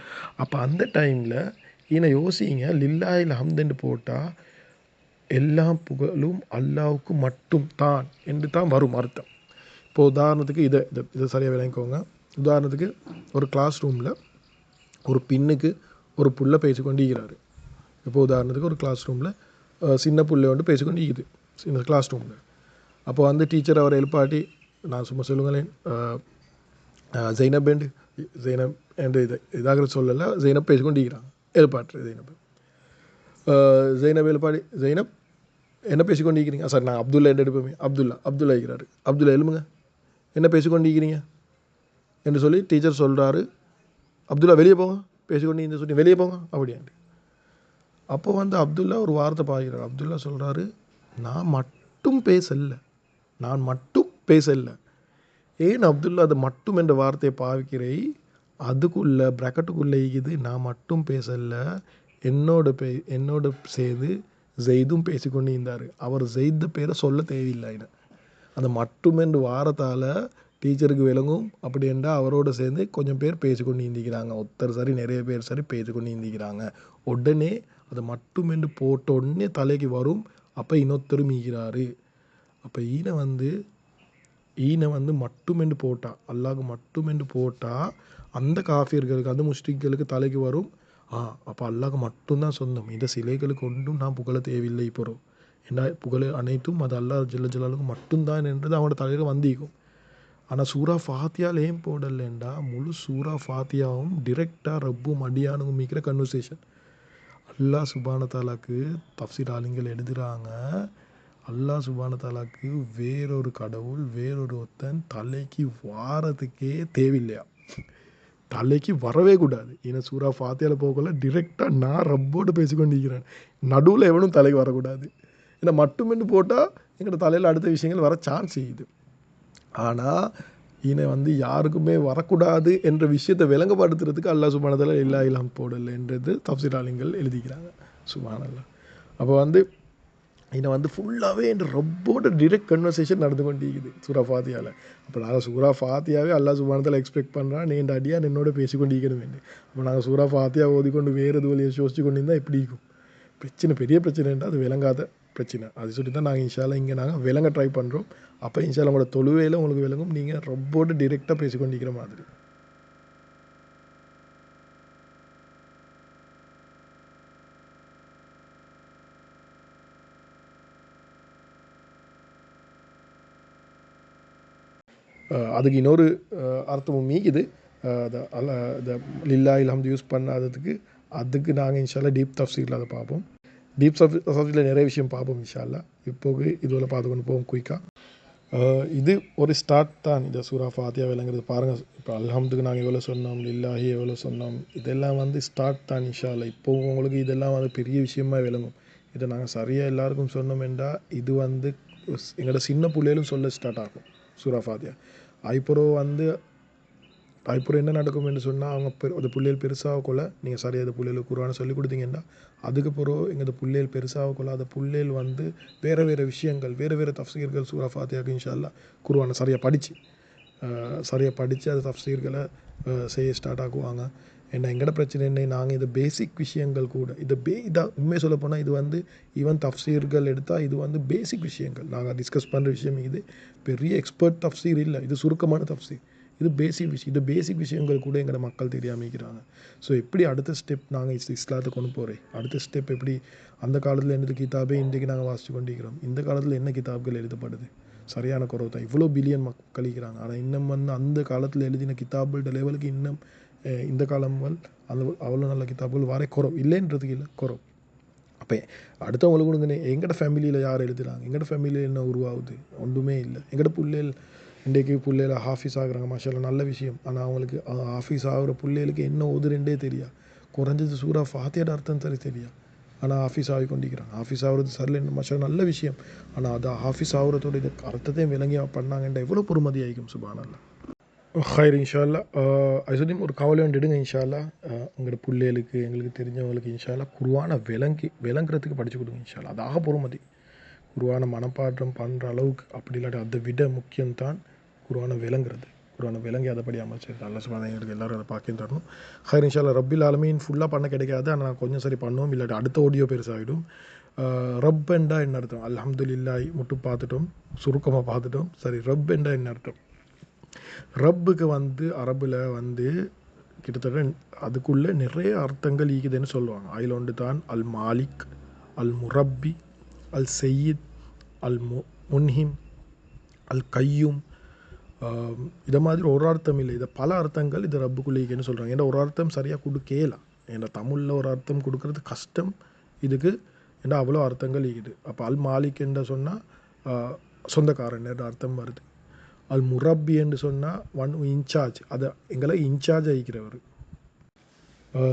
அப்போ அந்த டைமில் யோசிங்க, லில்லாஹில் ஹம்துன்னு போட்டால் எல்லா புகழும் அல்லாஹ்வுக்கு மட்டும் தான் என்று தான் வரும் அர்த்தம். இப்போ உதாரணத்துக்கு இதை சரியாக விளங்கிக்கோங்க. உதாரணத்துக்கு ஒரு கிளாஸ் ரூமில் ஒரு பின்னுக்கு ஒரு புள்ள பேசிக்கொண்டு இருக்கிறாரு. இப்போ உதாரணத்துக்கு ஒரு கிளாஸ் ரூமில் சின்ன புள்ளை வந்து பேசிக்கொண்டு இருக்குது சின்ன கிளாஸ் ரூமில். அப்போ வந்து டீச்சர் அவரை எழுப்பாட்டி, நான் சும்மா சொல்லுங்களேன், ஜெய்னப் என்று இதாக சொல்லலை, ஜெய்னப் பேசிக்கொண்டு இருக்கிறாங்க, எழுப்பாட்டு ஜெய்னப் எழுப்பாடி, ஜெய்னப் என்ன பேசிக்கொண்டு இருக்கிறீங்க? சார் நான் அப்துல்லா என்று எடுப்போமே, அப்துல்லா இருக்கிறாரு, அப்துல்லா எழுமுங்க, என்ன பேசிக்கொண்டு இருக்கிறீங்க என்று சொல்லி டீச்சர் சொல்கிறாரு, அப்துல்லா வெளியே போங்க, பேசிக்கொண்டு இந்த சொல்லி வெளியே போங்க அப்படின்ட்டு. அப்போ வந்து அப்துல்லா ஒரு வார்த்தை பாய்கிறார். அப்துல்லா சொல்கிறாரு, நான் மட்டும் பேசலை. ஏன் அப்துல்லா அது மட்டும் என்ற வார்த்தையை பாவிக்கிறே, அதுக்குள்ளே ப்ராக்கெட்டுக்குள்ளே இருக்குது, நான் மட்டும் பேசலை, என்னோட சேர்ந்து ஜெய்தும் பேசிக்கொண்டு இருந்தார். அவர் ஜெய்து பேரை சொல்ல தேவையில்லை. அந்த மட்டும் என்று வாரத்தால் டீச்சருக்கு விளங்கும். அப்படி என்றால் அவரோடு சேர்ந்து கொஞ்சம் பேர் பேசிக்கொண்டு இருந்திக்கிறாங்க, ஒருத்தர் சரி நிறைய பேர் சரி பேசிக்கொண்டு இருந்திக்கிறாங்க. உடனே அதை மட்டும் என்று போட்ட உடனே தலைக்கு வரும், அப்போ இன்னொருத்தரும் ஈகிறாரு. அப்போ ஈனை வந்து மட்டும் என்று போட்டால், அல்லாஹ்க்கு மட்டும் என்று போட்டால் அந்த காஃபியர்களுக்கு அந்த முஸ்லிம்களுக்கு தலைக்கு வரும், அப்போ அல்லாஹ்க்கு மட்டும்தான் சொந்தம், இந்த சிலைகளுக்கு ஒன்றும் நான் புகழ தேவையில்லை. இப்போ என்ன புகழ் அனைத்தும் அது அல்லாஹ் ஜல்ல ஜலாலுக்கு மட்டும்தான் என்றது அவனோட தலையில் வந்திக்கும். ஆனால் சூரா ஃபாத்தியாவில் ஏன் போடலைண்டா, முழு சூரா ஃபாத்தியாவும் டிரெக்டாக ரப்பும் அடியானுக்கும் மீக்கிற கன்வர்சேஷன். அல்லாஹ் சுப்ஹானஹு தஆலாக்கு தஃப்சீர் ஆலிம்கள் எழுதுகிறாங்க, அல்லாஹ் சுப்ஹானஹு தஆலாக்கு வேறொரு கடவுள் வேறொரு ஒருத்தன் தலைக்கு வாரத்துக்கே தேவையில்லையா. தலைக்கு வரவே கூடாது. ஏன்னா சூரா ஃபாத்தியாவில் போகக்குள்ள டிரெக்டாக நான் ரப்போடு பேசிக்கொண்டிருக்கிறேன். நடுவில் எவனும் தலைக்கு வரக்கூடாது. ஏன்னா மட்டுமென்று போட்டால் எங்களோட தலையில் அடுத்த விஷயங்கள் வர சான்ஸ் செய்யுது. ஆனால் இதை வந்து யாருக்குமே வரக்கூடாது என்ற விஷயத்தை விளங்கப்படுத்துறதுக்கு அல்லாஹ் சுப்ஹானஹு வ தஆலா இல்லா இல்லாம் போடலைன்றது தஃப்சீராளிகள் எழுதிக்கிறாங்க. சுப்ஹானல்லாஹ். அப்போ வந்து இதை வந்து ஃபுல்லாகவே என் ரப்போட டிரெக்ட் கன்வர்சேஷன் நடந்து கொண்டிருக்குது சூரா ஃபாத்தியாவில். அப்போ நாங்கள் சூரா ஃபாத்தியாவே அல்லாஹ் சுப்ஹானஹு வ தஆலா எக்ஸ்பெக்ட் பண்ணுறான் நீ என் அடியான் என்னோட பேசிக்கொண்டிருக்கணும் வேண்டி. அப்போ நாங்கள் சூரா ஃபாத்தியா ஓதிக்கொண்டு வேறு வழியை யோசிச்சு கொண்டு இருந்தால் எப்படி இருக்கும்? பிரச்சனை பெரிய பிரச்சனைன்றா அது விளங்காத பிரச்சனை. அது சொல்லி தான் நாங்கள் இன்ஷா அல்லாஹ் இங்கே நாங்கள் விளங்க ட்ரை பண்ணுறோம். அப்போ இன்ஷா அல்லாஹ் உங்களோட தொழுவையில் உங்களுக்கு விளங்கும். நீங்கள் ரப்போடு டிரெக்டாக பேசிக்கொண்டிருக்கிற மாதிரி. அதுக்கு இன்னொரு அர்த்தமும் மீக்குது. இந்த லில்லாஹில் ஹம்து யூஸ் பண்ணாததுக்கு அதுக்கு நாங்கள் இன்ஷா அல்லாஹ் டீப் தஃப்சீரில் அதை பார்ப்போம். டீப் தஃப்சீரில் நிறைய விஷயம் பார்ப்போம் இன்ஷா அல்லாஹ். இப்போது இதுவரை பார்த்து கொண்டு போவோம் குயிக்காக. இது ஒரு ஸ்டார்ட் தான் இந்த சூரா ஃபாத்தியா விளங்குறது. பாருங்கள், இப்போ அல்ஹம்துக்கு நாங்கள் எவ்வளோ சொன்னோம், லில்லாஹி எவ்வளோ சொன்னோம், இதெல்லாம் வந்து ஸ்டார்ட் தான் இன்ஷா அல்லாஹ். இப்போ உங்களுக்கு இதெல்லாம் வந்து பெரிய விஷயமாக விளங்கும். இதை நாங்கள் சரியாக எல்லாருக்கும் சொன்னோம் என்றால் இது வந்து எங்களோட சின்ன பிள்ளைகளும் சொல்ல ஸ்டார்ட் ஆகும் சூரா ஃபாத்தியா. அதுக்கப்புறம் என்ன நடக்கும் என்று சொன்னால் அவங்க அந்த பிள்ளைகள் பெருசாகக்குள்ள நீங்கள் சரியாக அந்த பிள்ளைகளுக்கு குர்ஆனை சொல்லி கொடுத்தீங்கன்னா அதுக்கப்புறம் எங்கள் பிள்ளைகள் பெருசாகக்குள்ள அந்த பிள்ளைகள் வந்து வேறு வேறு விஷயங்கள் வேறு தஃப்சீர்கள் சூரா ஃபாத்தியாவுக்கு இன்ஷா அல்லாஹ் குர்ஆனை சரியாக படித்து அது தஃப்சீர்களை செய்ய ஸ்டார்ட் ஆக்குவாங்க. ஏன்னா எங்களோட பிரச்சனை என்ன, நாங்கள் இந்த பேசிக் விஷயங்கள் கூட இதை உண்மையை சொல்ல போனால் இது வந்து ஈவன் தஃப்சீர்கள் எடுத்தால் இது வந்து பேசிக் விஷயங்கள் நாங்கள் டிஸ்கஸ் பண்ணுற விஷயம். இது பெரிய எக்ஸ்பர்ட் தஃப்சீர் இல்லை, இது சுருக்கமான தஃப்சீர். இது பேசிக் விஷயங்கள் கூட எங்களோட மக்கள் தெரியாமிக்கிறாங்க. ஸோ எப்படி அடுத்த ஸ்டெப் நாங்கள் இஸ்லாத்தை கொண்டு போகிறேன், அடுத்த ஸ்டெப் எப்படி அந்த காலத்தில் என்னது கிதாபே இன்றைக்கு நாங்கள் வாசித்து கொண்டிருக்கிறோம், இந்த காலத்தில் என்ன கிதாப்கள் எழுதப்படுது, சரியான குறவு தான். இவ்வளோ பில்லியன் மக்கள் இருக்கிறாங்க. ஆனால் இன்னும் வந்து அந்த காலத்தில் எழுதின கிதாபுகளோட லெவலுக்கு இன்னும் இந்த காலங்கள் அந்த அவ்வளோ நல்ல கிதாபுகள் வர குறவு இல்லைன்றதுக்கு இல்லை, குறவு. அப்போ அடுத்தவங்களுக்கு கொடுங்க, எங்களோட ஃபேமிலியில் யார் எழுதுகிறாங்க, எங்களோட ஃபேமிலியில் என்ன உருவாகுது, ஒன்றுமே இல்லை. எங்களோட பிள்ளைகள் இன்றைக்கு பிள்ளைகளை ஹாஃபீஸ் ஆகுறாங்க, மாஷாஅல்லாஹ் நல்ல விஷயம். ஆனால் அவங்களுக்கு ஹாஃபீஸ் ஆகிற பிள்ளைகளுக்கு என்ன ஓதுறேன்டே தெரியா, குறைஞ்சது சூரா ஃபாத்தியாட அர்த்தம் சரி தெரியா. ஆனால் ஹாஃபீஸ் ஆகி கொண்டிருக்கிறாங்க. ஹாஃபீஸ் ஆகிறது சரியில்லை மாஷாஅல்லாஹ் நல்ல விஷயம். ஆனால் அது ஹாஃபீஸ் ஆகிறதோட இது அர்த்தத்தையும் விளங்கி பண்ணாங்கன்ற எவ்வளோ பொறுமதி ஆகிக்கும். சுப்ஹானல்லாஹ். ஹைர் இன்ஷா அல்லாஹ். ஐசோதீம் ஒரு கவலை வந்துடுங்க இன்ஷா அல்லாஹ். எங்களோட பிள்ளைகளுக்கு எங்களுக்கு தெரிஞ்சவங்களுக்கு இன்ஷா அல்லாஹ் குர்ஆனை விளங்குறதுக்கு படித்து கொடுங்க இன்ஷா அல்லாஹ். அதாக பொறுமதி. குர்ஆனை மனப்பாடம் பண்ணுற அளவுக்கு அப்படி இல்லாட்டி அதை விட முக்கியம்தான் குர்ஆனை விளங்குறது. குர்ஆனை விளங்கி அதைப்படி அமைச்சது அல்லாஹ் சுப்ஹானஹு எங்களுக்கு எல்லோரும் அதை பார்க்க தரணும். ஹைர் இன்ஷா அல்லாஹ். ரப்பில் ஆலமீன் ஃபுல்லாக பண்ண கிடைக்காது, ஆனால் கொஞ்சம் சரி பண்ணுவோம். இல்லாட்டி அடுத்த ஆடியோ பெருசாகிடும். ரப் என்றா என்ன அர்த்தம்? அல்ஹம்துலில்லாஹி மட்டும் பார்த்துட்டோம், சுருக்கமாக பார்த்துட்டோம். சரி, ரப் என்றா என்ன அர்த்தம்? ரப்புக்கு வந்து அரபில் வந்து கிட்டத்தட்ட அதுக்குள்ளே நிறைய அர்த்தங்கள் ஈக்குதுன்னு சொல்லுவாங்க. அதில் ஒன்று தான் அல் மாலிக், அல் முரப்பி, அல் செய்யித், அல் முன்ஹிம், அல் கையூம். இதை மாதிரி ஒரு அர்த்தம் இல்லை, இதை பல அர்த்தங்கள் இது ரப்புக்குள்ளே ஈக்குன்னு சொல்கிறாங்க. ஏன்னா ஒரு அர்த்தம் சரியாக கொடுக்கலாம், ஏன்னா தமிழில் ஒரு அர்த்தம் கொடுக்கறது கஷ்டம் இதுக்கு, ஏன்னா அவ்வளோ அர்த்தங்கள் ஈக்குது. அப்போ அல் மாலிக் என்று சொன்னால் சொந்தக்காரன் என்ற அர்த்தம் வருது. அல் முரப்பி என்று சொன்னால் இன்சார்ஜ், அதை எங்களை இன்சார்ஜ் ஆகிக்கிறவர்.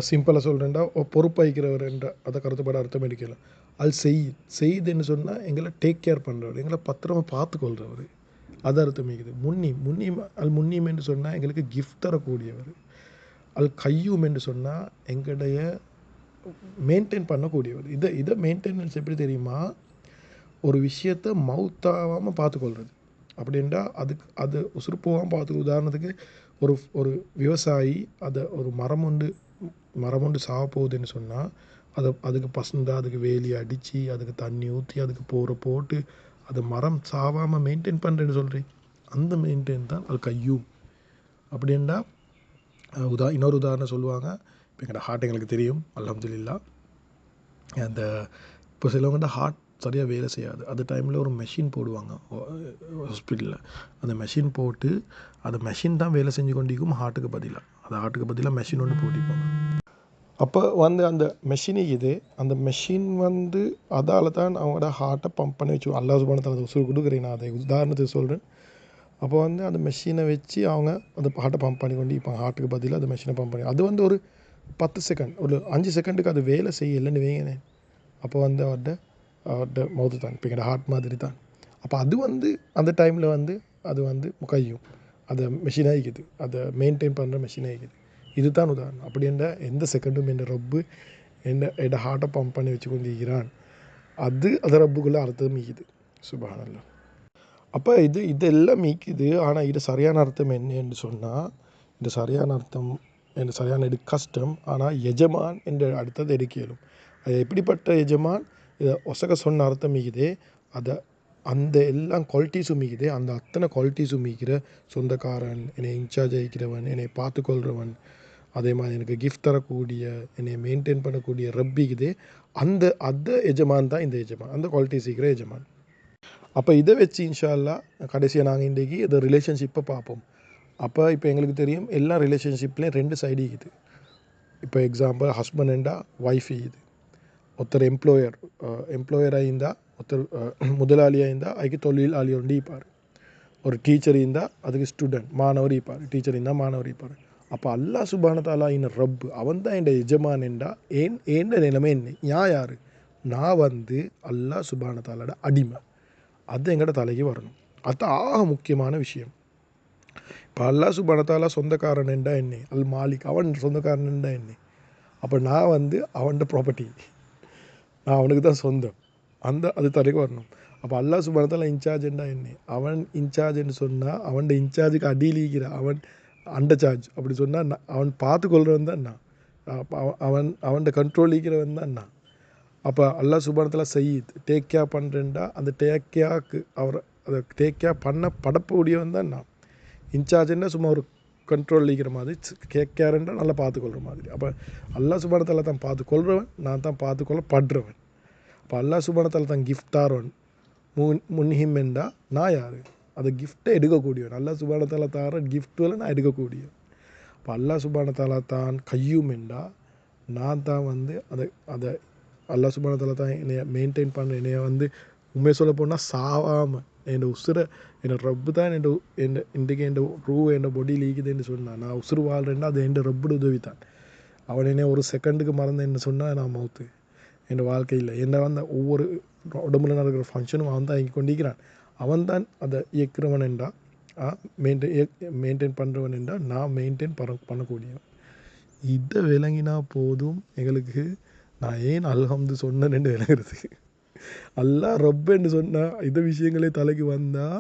சிம்பிளாக சொல்கிறேன்டா பொறுப்பு ஆகிக்கிறவர் என்ற அதை கருத்துப்பட அர்த்தம் எடுக்கலாம். அல் செய்த் என்று சொன்னால் எங்களை டேக் கேர் பண்ணுறவர், எங்களை பத்திரமா பார்த்துக்கொள்கிறவர், அது அர்த்தம் இருக்குது. முன்னீம் அல் முன்னீம் என்று சொன்னால் எங்களுக்கு கிஃப்ட் தரக்கூடியவர். அல் கையூம் என்று சொன்னால் எங்களுடைய மெயின்டைன் பண்ணக்கூடியவர். இதை மெயின்டெனன்ஸ் எப்படி தெரியுமா, ஒரு விஷயத்தை மவுத்தாகாமல் பார்த்துக்கொள்கிறது. அப்படின்டா அது உசுறு போகாமல் பார்த்துக்க. உதாரணத்துக்கு ஒரு விவசாயி அதை ஒரு மரம் ஒன்று சாக போகுதுன்னு சொன்னால் அதுக்கு பசந்தாக அதுக்கு வேலி அடித்து அதுக்கு தண்ணி ஊற்றி அதுக்கு போட்டு அது மரம் சாவாமல் மெயின்டைன் பண்ணுறேன்னு சொல்கிறேன். அந்த மெயின்டைன் தான் அது கையூம். அப்படின்டா இன்னொரு உதாரணம் சொல்லுவாங்க. இப்போ எங்களோட ஹார்ட் எங்களுக்கு தெரியும் அல்ஹம்துலில்லாஹ். அந்த இப்போ சிலவங்கள்ட்ட ஹார்ட் சரியாக வேலை செய்யாது, அந்த டைமில் ஒரு மெஷின் போடுவாங்க ஹாஸ்பிட்டலில். அந்த மெஷின் போட்டு அந்த மெஷின் தான் வேலை செஞ்சு கொண்டிருக்கும் ஹார்ட்டுக்கு பதிலாக மெஷின் ஒன்று போட்டிப்பாங்க. அப்போ வந்து அந்த மெஷின் அந்த மெஷின் வந்து அதால் தான் அவங்களோட ஹார்ட்டை பம்ப் பண்ணி வச்சு அல்லாஹ் சுப்ஹானஹு வ தஆலா உசுறு கொடுக்குறேன். நான் அதை உதாரணத்துக்கு சொல்கிறேன். அப்போ வந்து அந்த மெஷினை வச்சு அவங்க அந்த ஹார்ட்டை பம்ப் பண்ணி கொண்டு இப்போ ஹார்ட்டுக்கு பதிலாக அந்த மெஷினை பம்ப் பண்ணி அது வந்து ஒரு 10 செகண்ட் ஒரு 5 செகண்டுக்கு அது வேலை செய்யலைன்னு வைங்களேன். அப்போ வந்து அவர்கிட்ட மவுத்து தான் இப்போ எங்களோட ஹார்ட் மாதிரி தான். அப்போ அது வந்து அந்த டைமில் வந்து அது வந்து கையும் அதை மெஷின் ஆகிக்குது, அதை மெயின்டைன் பண்ணுற மெஷின் ஆகிக்குது. இதுதான் உதாரணம். அப்படி என்ற எந்த செகண்டும் என் ரப்பு என் ஹார்ட்டை பம்ப் பண்ணி வச்சு கொண்டிருக்கிறான். அது ரப்புக்குள்ளே அர்த்தம் மீக்குது. சுப்ஹானல்லாஹ். அப்போ இதெல்லாம் மீக்குது. ஆனால் இது சரியான அர்த்தம் என்னன்னு சொன்னால், இந்த சரியான அர்த்தம் இந்த சரியான கஷ்டம். ஆனால் எஜமான் என்ற அடுத்தது எடுக்க இயலும். அது எப்படிப்பட்ட எஜமான் இதை ஒசக சொன்ன அர்த்தம் மீக்குதே அதை அந்த எல்லாம் குவாலிட்டிஸும் மீக்குதே அந்த அத்தனை குவாலிட்டிஸும் மீக்கிற சொந்தக்காரன், என்னை இன்சார்ஜ் ஆகிக்கிறவன், என்னை பார்த்துக்கொள்கிறவன், அதே மாதிரி எனக்கு கிஃப்ட் தரக்கூடிய, என்னை மெயின்டைன் பண்ணக்கூடிய ரப்பிக்குதே அந்த எஜமான் தான் இந்த எஜமான், அந்த குவாலிட்டி சீக்கிர எஜமான். அப்போ இதை வச்சு இன்ஷா அல்லாஹ் கடைசியாக நாங்கள் இன்றைக்கி இந்த ரிலேஷன்ஷிப்பை பார்ப்போம். அப்போ இப்போ எங்களுக்கு தெரியும் எல்லா ரிலேஷன்ஷிப்லேயும் 2 சைடு இருக்குது. இப்போ எக்ஸாம்பிள் ஹஸ்பண்ட் அண்டா ஒய்ஃப் இருக்குது. ஒருத்தர் எம்ப்ளாயராக இருந்தால், ஒருத்தர் முதலாளியாக இருந்தால் அதுக்கு தொழிலாளி ஒன்று இருப்பார். ஒரு டீச்சர் இருந்தால் அதுக்கு ஸ்டூடெண்ட் மாணவர் இருப்பார். டீச்சர் இருந்தால் மாணவர் இருப்பார். அப்போ அல்லாஹ் சுப்ஹானஹு வ தஆலா இந்த ரப்பு அவன் தான் என் எஜமான் என்றா ஏன் நிலைமை என்ன? யார்? நான் வந்து அல்லாஹ் சுப்ஹானஹு வ தஆலாவோட அடிமை. அது எங்கள்ட தலைக்கு வரணும். அது ஆக முக்கியமான விஷயம். இப்போ அல்லாஹ் சுப்ஹானஹு வ தஆலா சொந்தக்காரன் என்றா என்ன? அல் மாலிக் அவன் சொந்தக்காரன் என்றா என்ன? அப்போ நான் வந்து அவன்ட ப்ராப்பர்ட்டி, நான் அவனுக்கு தான் சொந்தம். அது தலைக்கு வரணும். அப்போ அல்லாஹ் சுப்ஹானஹு வ தஆலா இன்சார்ஜ் என்றா என்ன? அவன் இன்சார்ஜ்னு சொன்னால் அவன்ட இன்சார்ஜுக்கு அடியில் இருக்கிற அவன் அண்டர் சார்ஜ். அப்படி சொன்னால் அவன் பார்த்துக்கொள்கிறவன் தான் நான். அவன்ட கண்ட்ரோல் இருக்கிறவன் தான் நான். அப்போ அல்லாஹ் சுப்ஹானஹு வ தஆலா சையீத் டேக் கேர் பண்ணுறேன்டா அந்த டேக் கேருக்கு அதை டேக் கேர் பண்ண படப்பக்கூடியவன் தான் நான். இன்சார்ஜ்ன்னா சும்மா ஒரு கண்ட்ரோல் இருக்கிற மாதிரி, டேக் கேர்ன்றா நல்லா பார்த்துக்கொள்கிற மாதிரி. அப்போ அல்லாஹ் சுப்ஹானஹு வ தஆலா தான் பார்த்துக்கொள்கிறவன், நான் தான் பார்த்துக்கொள்ளப்படுறவன். அப்போ அல்லாஹ் சுப்ஹானஹு வ தஆலா தான் கிஃப்டாரவன் முன்ஹிம் என்றா நான் யார்? அதை கிஃப்ட்டை எடுக்கக்கூடியவன். அல்லாஹ் சுப்ஹானஹு வ தஆலா தார கிஃப்ட்டுகளை நான் எடுக்கக்கூடியவன். இப்போ அல்லாஹ் சுப்ஹானஹு வ தஆலா தான் கையூம் என்றா நான் தான் வந்து அதை அல்லாஹ் சுப்ஹானஹு வ தஆலா தான் என்னைய மெயின்டைன் பண்ண, என்னைய வந்து உண்மையை சொல்ல போனால் சாவாமல் என் உசுரை என் ரப்பு தான் இன்றைக்கு என் ரூ என் பொடியில் ஈக்குதுன்னு சொன்னான். நான் உசுறு வாழ்கிறேன்னா அது என் ரப்போட உதவி தான். அவன் என்னை ஒரு செகண்டுக்கு மறந்தேன்னு சொன்னால் நான் மவுத்து என் வாழ்க்கையில் என்னை வந்து ஒவ்வொரு உடம்புல நடக்கிற ஃபங்க்ஷனும் அவன் தான் இயக்கி கொண்டிருக்கிறான். அவன் தான் அதை இயக்குறவன் என்றா மெயின்டைன் பண்ணுறவன் என்றால் நான் மெயின்டைன் பண்ணக்கூடியவன். இதை விளங்கினா போதும் எங்களுக்கு நான் ஏன் அல்ஹம்து சொன்னேன்னு விளங்குறதுக்கு. அல்லாஹ் ரப்புன்னு சொன்னால் இந்த விஷயங்களே தலைக்கு வந்தால்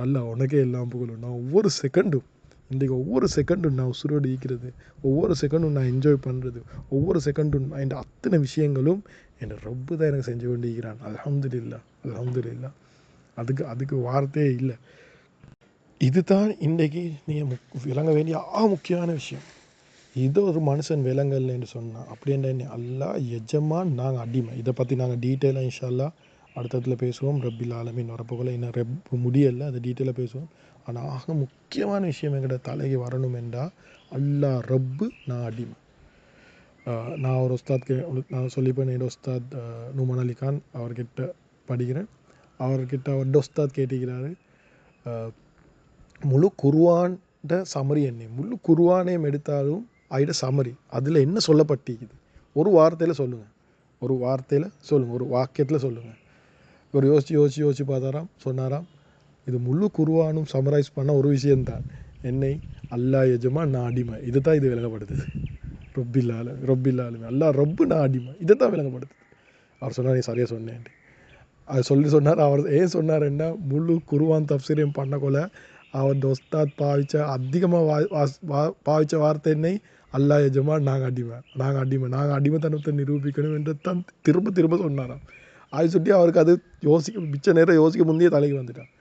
அல்லாஹ் உனக்கே எல்லாம் புகழும். நான் ஒவ்வொரு செகண்டும் நான் உசுரோடு ஈக்கிறது, ஒவ்வொரு செகண்டும் நான் என்ஜாய் பண்ணுறது, ஒவ்வொரு செகண்டும் என் அத்தனை விஷயங்களும் என் ரப்பு தான் எனக்கு செஞ்சு கொண்டு இருக்கிறான். அல்ஹம்துலில்லாஹ். அதுக்கு வார்த்தையே இல்லை. இதுதான் இன்றைக்கி நீங்கள் விளங்க வேண்டிய முக்கியமான விஷயம். இதை ஒரு மனுஷன் விலங்கல்னு சொன்னான் அப்படின்ற அல்லாஹ் எஜமான், நாங்கள் அடிமை. இதை பற்றி நாங்கள் டீட்டெயிலாக இன்ஷா அல்லாஹ் அடுத்ததுல பேசுவோம். ரப்பில் ஆலமீன் வரப்போகல இன்னும் ரப்பு முடியலை, அதை டீட்டெயிலாக பேசுவோம். ஆனால் ஆக முக்கியமான விஷயம் எங்கள்கிட்ட தலைக்கு வரணும் என்றால் அல்லாஹ் ரப்பு, நான் அடிமை. நான் ஒரு நான் சொல்லிப்பேன், என்னோட உஸ்தாத் நூமன் அலி கான் அவர்கிட்ட படிக்கிறேன். அவர்கிட்ட உஸ்தாத் கேட்டிருக்கிறாரு, முழு குர்ஆன்ட சமரி என்ன? முழு குர்ஆனையும் எடுத்தாலும் அதோட சமரி அதில் என்ன சொல்லப்பட்டிருக்குது? ஒரு வார்த்தையில் சொல்லுங்கள், ஒரு வாக்கியத்தில் சொல்லுங்கள். ஒரு யோசிச்சு பார்த்தாராம், சொன்னாராம், இது முழு குர்ஆனும் சமரைஸ் பண்ண ஒரு விஷயந்தான். என்னை அல்லாஹ் எஜமான், நான் அடிமை. இதை தான் இது விளங்கப்படுத்துது. ரப்பில் ஆலமீன் அல்லாஹ் ரப்பு, நான் அடிமை. இதை தான் விளங்கப்படுத்துது. அவர் சொன்னார், நீ சரியாக சொன்னேன்ட்டு. அது சொன்னார். அவர் ஏன் சொன்னார்ன்னா, முழு குர்ஆன் தஃப்சீரையும் பண்ணக்கொள்ள அவர் உஸ்தாத் அதிகமாக பாவிச்ச வார்த்தை என்னை அல்லாஹ் எஜமான், நாங்கள் அடிமைத்தனத்தை நிரூபிக்கணும் என்று தான் திரும்ப சொன்னாராம். அது சொல்லி அவருக்கு அது மிச்ச நேரம் யோசிக்க முந்தைய தலைக்கு வந்துட்டான்.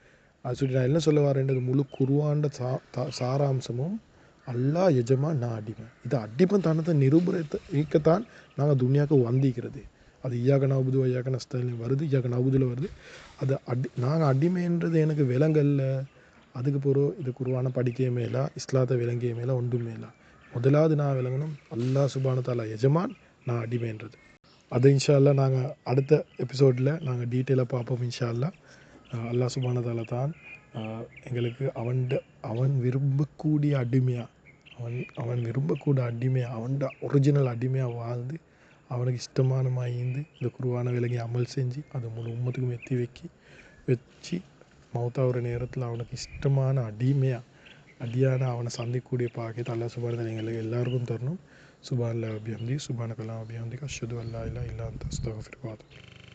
அது சொல்லி நான் என்ன சொல்ல வரேன்றது, முழு குர்ஆன்ட சாராம்சமும் அல்லாஹ் எஜமான், நான் அடிமை. இது அடிமைத்தனத்தை நிரூபிக்கத்தான் நாங்கள் துனியாவுக்கு வந்திக்கிறது. அது இய்யாக நஅபுது வ இய்யாக நஸ்தஈன் வருது, இய்யாக நஅபுதுல வருது. அது நாங்கள் அடிமைன்றது எனக்கு விலங்கல்ல. அதுக்கு பிறகு இது குர்ஆனை படிக்க மேலா, இஸ்லாத்தை விளங்கிய மேலா, ஒன்றும் மேலா. முதலாவது நான் விளங்கணும் அல்லாஹ் சுப்ஹானஹு வ தஆலா எஜமான், நான் அடிமைன்றது. அது இன்ஷா அல்லாஹ் நாங்கள் அடுத்த எபிசோடில் நாங்கள் டீட்டெயிலாக பார்ப்போம் இன்ஷா அல்லாஹ். அல்லாஹ் சுப்ஹானஹு வ தஆலா தான் எங்களுக்கு அவன் விரும்பக்கூடிய அடிமையாக அவன் விரும்பக்கூடிய அடிமையாக ஒரிஜினல் அடிமையாக வாழ்ந்து அவனுக்கு இஷ்டமான மாயிந்து இந்த குருவான விலகி அமல் செஞ்சு அதை முழு உம்மத்துக்கும் வச்சு மௌத்தாகிற நேரத்தில் அவனுக்கு இஷ்டமான அடியான அவனை சந்திக்கக்கூடிய பாக்கியத்தை அல்லாஹ் சுப்ஹானஹு வ தஆலா எங்களுக்கு எல்லாருக்கும் தரணும். சுப்ஹானல்லாஹி வ பிஹம்திஹி சுப்ஹானக்கல்லாஹு வ பிஹம்திக அஷ்ஹது அல்லா இலாஹா இல்லா அன்த அஸ்தக்ஃபிருக வ அத்தூபு இலைக்.